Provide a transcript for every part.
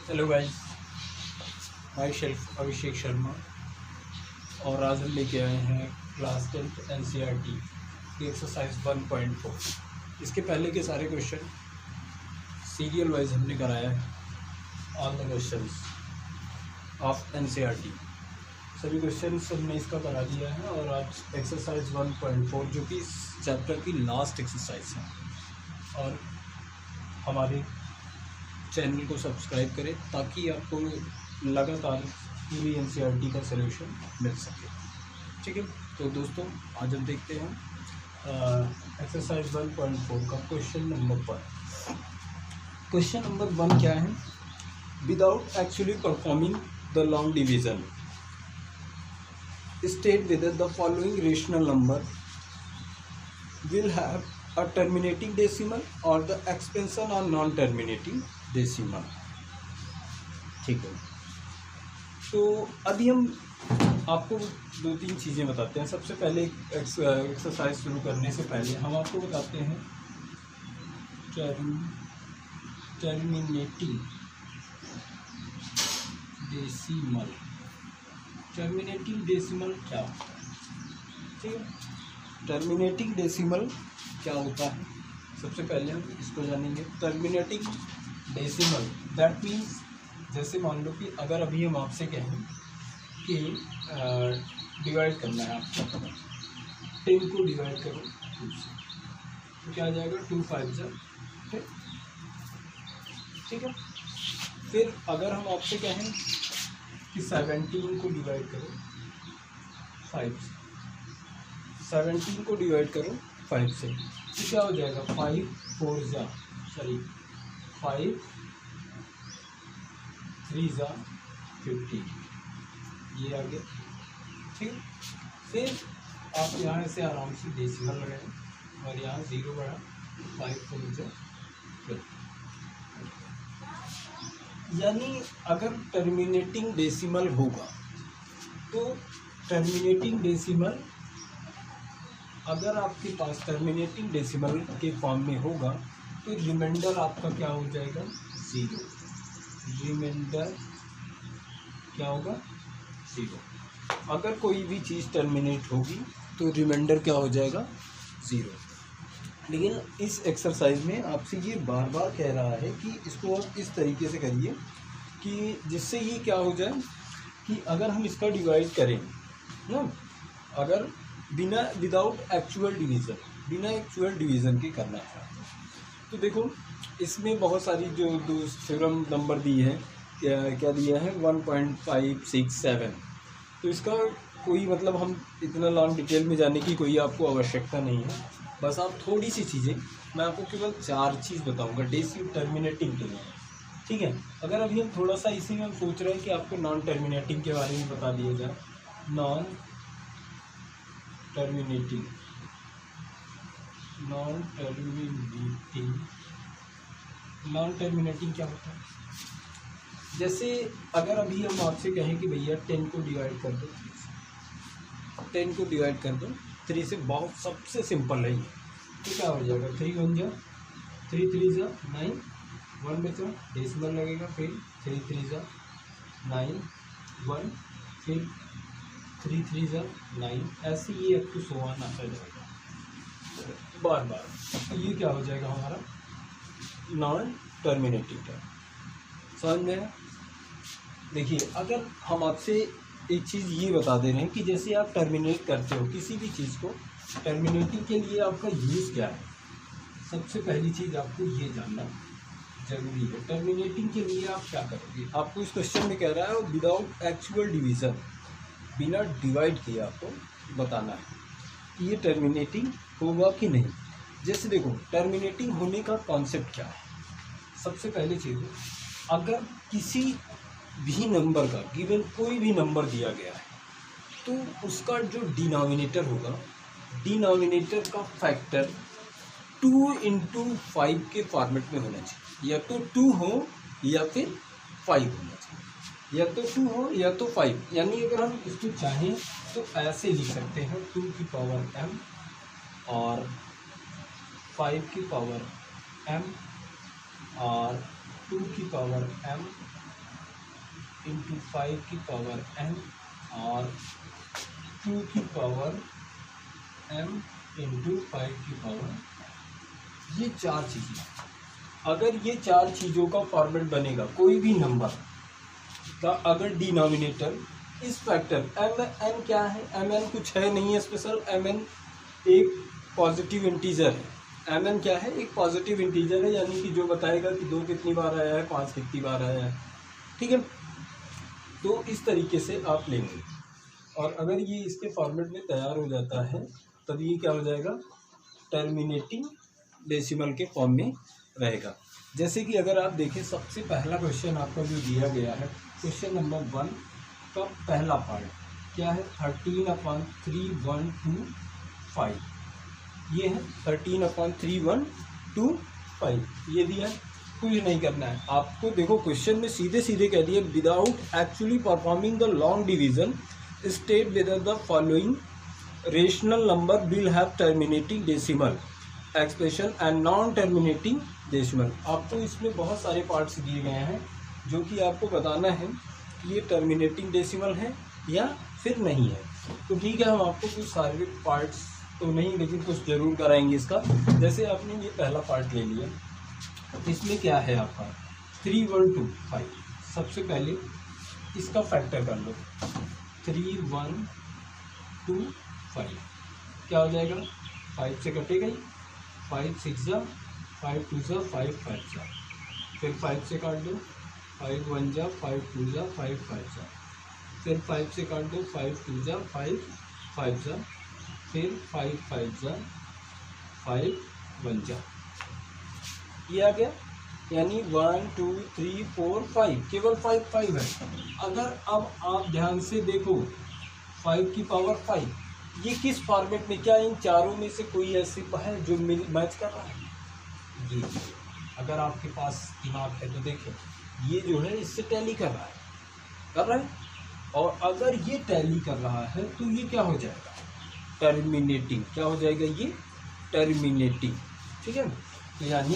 Hello guys, माई shelf Abhishek Sharma और आज हम लेके आए हैं क्लास 10th एनसीईआरटी की एक्सरसाइज 1.4। इसके पहले के सारे क्वेश्चन सीरियल वाइज हमने कराया है। All the questions of NCERT, सभी क्वेश्चंस हमने इसका करा दिया है। और आज एक्सरसाइज 1.4 जो कि इस चैप्टर की लास्ट एक्सरसाइज है। और हमारे चैनल को सब्सक्राइब करें ताकि आपको लगातार पूरी एनसीईआरटी का सलूशन मिल सके। ठीक है, तो दोस्तों आज हम देखते हैं एक्सरसाइज 1.4 का क्वेश्चन नंबर 1। क्वेश्चन नंबर 1 क्या है? Without actually performing the long division state whether the following rational number will have a terminating decimal or the expansion or non-terminating decimal। ठीक है, तो अभी हम आपको दो तीन चीज़ें बताते हैं। सबसे पहले एक्सरसाइज शुरू करने से पहले हम आपको बताते हैं टर्मिनेटिंग डेसिमल। टर्मिनेटिंग डेसिमल क्या? ठीक है, टर्मिनेटिंग डेसिमल क्या होता है सबसे पहले हम इसको जानेंगे। टर्मिनेटिंग डेसिमल दैट मीन्स, जैसे मान लो कि अगर अभी हम आपसे कहें कि डिवाइड करना है आपको, 10 को डिवाइड करो 2 से, तो क्या आ जाएगा? 2 5 जा। ठीक है, फिर अगर हम आपसे कहें कि 17 को डिवाइड करो 5 से, 17 को डिवाइड करो 5 से, तो क्या हो जाएगा? 5 4 जा 5 3 जा 50, ये आ गया। ठीक, फिर आप यहाँ से आराम से डेसिमल लगाएं और यहाँ 0 बढ़ा 5 4 जा 50। यानी अगर टर्मिनेटिंग डेसिमल होगा तो टर्मिनेटिंग डेसिमल, अगर आपके पास टर्मिनेटिंग डेसिमल के फॉर्म में होगा तो रिमाइंडर आपका क्या हो जाएगा? 0। रिमाइंडर क्या होगा? 0। अगर कोई भी चीज़ टर्मिनेट होगी तो रिमाइंडर क्या हो जाएगा? 0। लेकिन इस एक्सरसाइज में आपसे ये बार बार कह रहा है कि इसको आप इस तरीके से करिए कि जिससे ये क्या हो जाए कि अगर हम इसका डिवाइड करें ना, अगर विदाउट एक्चुअल डिवीज़न, बिना एक्चुअल डिवीज़न के करना है तो देखो इसमें बहुत सारी जो दो थ्योरम नंबर दी है, क्या दिया है? 1.567। तो इसका कोई मतलब हम इतना लॉन्ग डिटेल में जाने की कोई आपको आवश्यकता नहीं है। बस आप थोड़ी सी चीज़ें, मैं आपको केवल 4 चीज़ बताऊंगा डेसिमल टर्मिनेटिंग के लिए। ठीक है, अगर अभी हम थोड़ा सा इसी में हम सोच रहे हैं कि आपको नॉन टर्मिनेटिंग के बारे में बता दिया जाए। नॉन टर्मिनेटिंग क्या होता है? जैसे अगर अभी हम आपसे कहें कि भैया 10 को डिवाइड कर दो 3 से, 10 को डिवाइड कर दो 3 से, बहुत सबसे सिंपल है ये। तो क्या हो जाएगा? 3 1 जा 3 3 जा 9, 1 बचा, डेसिमल लगेगा, फिर 3 3 जा 9 1, फिर 3 3 जा 9, ऐसे ये अप टू 100 आता जाएगा बार बार। तो ये क्या हो जाएगा हमारा? Non terminating term. समझ में है? देखिए, अगर हम आपसे एक चीज़ ये बता दे रहे हैं कि जैसे आप टर्मिनेट करते हो किसी भी चीज़ को, टर्मिनेटिंग के लिए आपका यूज़ क्या है, सबसे पहली चीज़ आपको ये जानना जरूरी है। टर्मिनेटिंग के लिए आप क्या करोगे? आपको इस क्वेश्चन में कह रहा है विदाउट एक्चुअल डिवीज़न, बिना डिवाइड किए आपको बताना है कि ये टर्मिनेटिंग होगा कि नहीं। जैसे देखो, टर्मिनेटिंग होने का कॉन्सेप्ट क्या है? सबसे पहली चीज़, अगर किसी भी नंबर का गिवन कोई भी नंबर दिया गया है तो उसका जो डिनोमिनेटर होगा, डिनोमिनेटर का फैक्टर 2 × 5 के फॉर्मेट में होना चाहिए। या तो 2 हो या फिर 5 होना चाहिए, या तो 2 हो या तो 5। यानी अगर हम इसको चाहें तो ऐसे लिख सकते हैं 2 की पावर m और 5 की पावर m और 2 की पावर m इंटू 5 की पावर m और 2 की पावर m इंटू 5 की पावर, ये चार चीज़ें। अगर ये चार चीज़ों का फॉर्मेट बनेगा कोई भी नंबर का, अगर डिनोमिनेटर इस फैक्टर एम एन क्या है, एम एन कुछ है नहीं है स्पेशल, एम एन एक पॉजिटिव इंटीजर है। एम एन क्या है, एक पॉजिटिव इंटीजर है, यानी कि जो बताएगा कि 2 कितनी बार आया है, 5 कितनी बार आया है, ठीक है। तो इस तरीके से आप लेंगे, और अगर ये इसके फॉर्मेट में तैयार हो जाता है तब ये क्या हो जाएगा, टर्मिनेटिंग डेसिमल के फॉर्म में रहेगा। जैसे कि अगर आप देखें सबसे पहला क्वेश्चन आपका जो दिया गया है, क्वेश्चन नंबर 1 का पहला पार्ट क्या है, 13/3/125, ये है 13/3/125, ये दिया है। कुछ नहीं करना है आपको, देखो क्वेश्चन में सीधे सीधे कह दिया, without actually performing the long division state whether the following rational number will have terminating decimal expression and non terminating decimal. आपको इसमें बहुत सारे पार्ट्स दिए गए हैं जो कि आपको बताना है कि ये टर्मिनेटिंग डेसिमल है या फिर नहीं है। तो ठीक है, हम आपको कुछ सारे पार्ट्स तो नहीं लेकिन कुछ जरूर कराएंगे इसका। जैसे आपने ये पहला पार्ट ले लिया, इसमें क्या है आपका 3125, सबसे पहले इसका फैक्टर कर लो, 3125 क्या हो जाएगा, 5 से कटेगा ही, 5 6 जा, 5 2 जा, 5 5 जा, फिर 5 से काट दो, 5 1 जा, 5 2 जा, 5 5 जा, फिर 5 से काट दो, 5 2 जा, 5 5 जा, फिर 5 5 जा, 5 1 जा, ये आ गया। यानी 1 2 3 4 5, केवल 5 5 है। अगर अब आप ध्यान से देखो 5 की पावर 5, ये किस फॉर्मेट में, क्या इन चारों में से कोई ऐसी है जो मैच कर रहा है, ये अगर आपके पास दिमाग है तो देखें, ये जो है इससे टैली कर रहा है, और अगर ये टैली कर रहा है तो ये क्या हो जाएगा, टर्मिनेटिंग, क्या हो जाएगा ये, टर्मिनेटिंग, ठीक है। तो यानी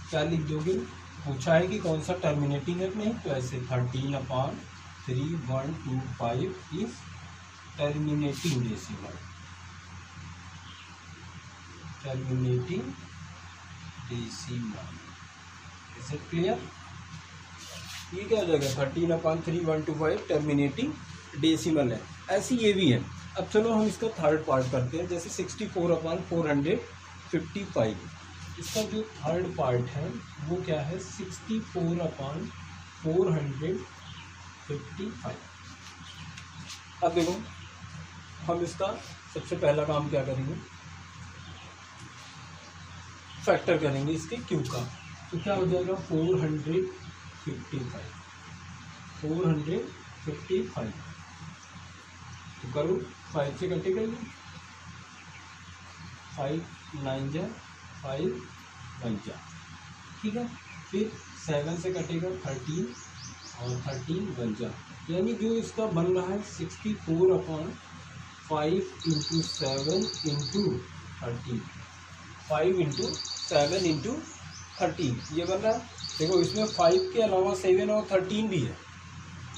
क्या लिख दोगे, पूछा है कि कौन सा टर्मिनेटिंग है, नहीं तो ऐसे 13/3/125 is terminating decimal, terminating decimal, is it clear. ये क्या हो जाएगा, 13/3/125 टर्मिनेटिंग डेसिमल है। ऐसी ये भी है। अब चलो हम इसका थर्ड पार्ट करते हैं, जैसे 64/455, इसका जो थर्ड पार्ट है वो क्या है, 64/455। अब देखो हम इसका सबसे पहला काम क्या करेंगे, फैक्टर करेंगे इसके क्यू का। तो क्या हो जाएगा, 455, तो करो 5 से कटेगा ये, 5 9 जा, 5 1 जा, ठीक है। फिर 7 से कटेगा 13 और 13 1 जा, यानी जो इसका बन रहा है 64/5 × 7 × 13, 5 × 7 × 13 ये बन रहा है। देखो इसमें 5 के अलावा 7 और 13 भी है,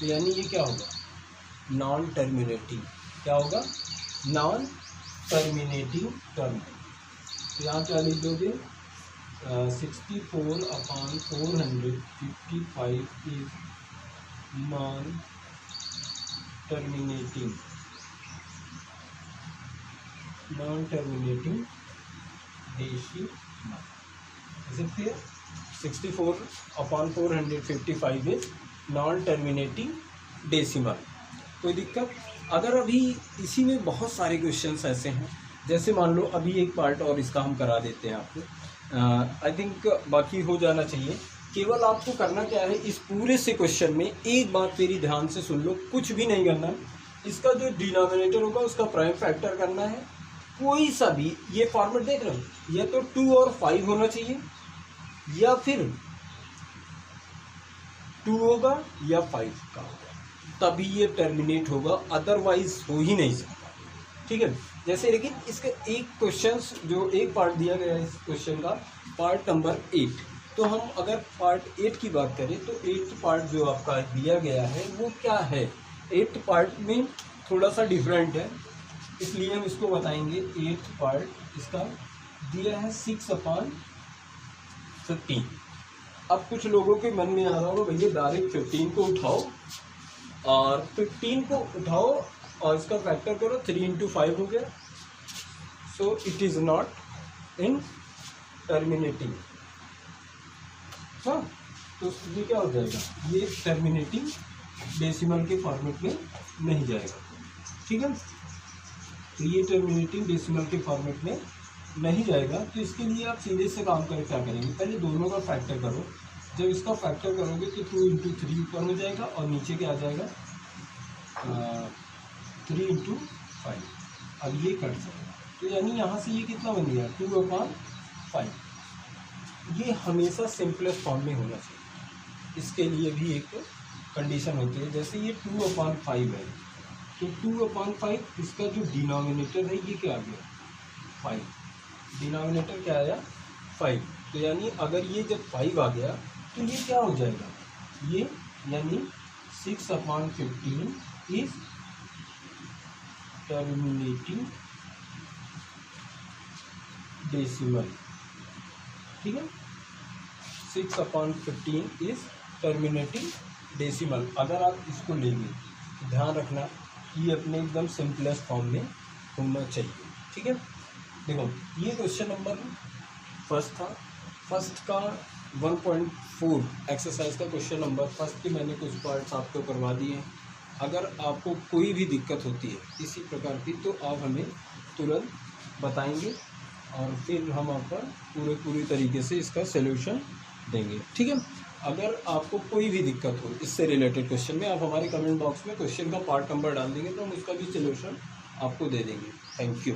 तो यानी ये क्या होगा, नॉन टर्मिनेटिंग, क्या होगा, नॉन टर्मिनेटिंग टर्म। तो यहाँ क्या लिख दोगे, 64/455 is non terminating decimal, is it clear. 64/455 is non terminating decimal. कोई दिक्कत, अगर अभी इसी में बहुत सारे क्वेश्चंस ऐसे हैं, जैसे मान लो अभी एक पार्ट और इसका हम करा देते हैं आपको, आई थिंक बाकी हो जाना चाहिए। केवल आपको करना क्या है, इस पूरे से क्वेश्चन में एक बात मेरी ध्यान से सुन लो, कुछ भी नहीं करना है। इसका जो डिनोमिनेटर होगा उसका प्राइम फैक्टर करना है, कोई सा भी, ये फॉर्मेट देख रहे हो, या तो 2 और 5 होना चाहिए, या फिर 2 होगा या 5 का होगा, तभी ये टर्मिनेट होगा, अदरवाइज हो ही नहीं सकता, ठीक है। जैसे लेकिन इसका एक क्वेश्चन जो एक पार्ट दिया गया है इस क्वेश्चन का, पार्ट नंबर 8, तो तो हम अगर पार्ट 8 की बात करें तो 8th पार्ट जो आपका दिया गया है वो क्या है, 8th पार्ट में थोड़ा सा डिफरेंट है, इसलिए हम इसको बताएंगे। 8th पार्ट इसका दिया है 6/15। अब कुछ लोगों के मन में आ रहा होगा भैया डायरेक्ट 15 को उठाओ और 15 को उठाओ और इसका फैक्टर करो, 3 × 5 हो गया। So it is not in terminating. हाँ, तो ये क्या हो जाएगा, ये टर्मिनेटिंग डेसिमल के फॉर्मेट में नहीं जाएगा। ठीक है, तो ये टर्मिनेटिंग डेसिमल के फॉर्मेट में नहीं जाएगा। तो इसके लिए आप सीधे से काम करें, क्या करेंगे, पहले दोनों का फैक्टर करो। जब इसका फैक्टर करोगे तो 2 × 3 ऊपर हो जाएगा और नीचे क्या आ जाएगा 3 × 5। अब ये कट जाएगा, तो यानी यहाँ से ये कितना बन गया 2/5। ये हमेशा सिंपलेस्ट फॉर्म में होना चाहिए। इसके लिए भी एक कंडीशन होती है, जैसे ये 2/5 है तो 2/5 इसका जो डिनोमिनेटर है ये क्या आ गया 5, डिनोमिनेटर क्या आया 5। तो यानी अगर ये जब 5 आ गया तो ये क्या हो जाएगा, ये यानी 6/15 इज टर्मिनेटिंग डेसिमल। ठीक है, 6/15 इज टर्मिनेटिंग डेसिमल। अगर आप इसको लेंगे ध्यान रखना ये अपने एकदम सिंपलेस्ट फॉर्म में होना चाहिए। ठीक है, देखो ये क्वेश्चन नंबर फर्स्ट था, फर्स्ट का 1.4 एक्सरसाइज का क्वेश्चन नंबर फर्स्ट के मैंने कुछ पार्ट्स आपको करवा दिए हैं। अगर आपको कोई भी दिक्कत होती है इसी प्रकार की तो आप हमें तुरंत बताएंगे और फिर हम आपका पूरी तरीके से इसका सलूशन देंगे। ठीक है, अगर आपको कोई भी दिक्कत हो इससे रिलेटेड क्वेश्चन में, आप हमारे कमेंट बॉक्स में क्वेश्चन का पार्ट नंबर डाल देंगे तो हम उसका भी सलूशन आपको दे देंगे। Thank you.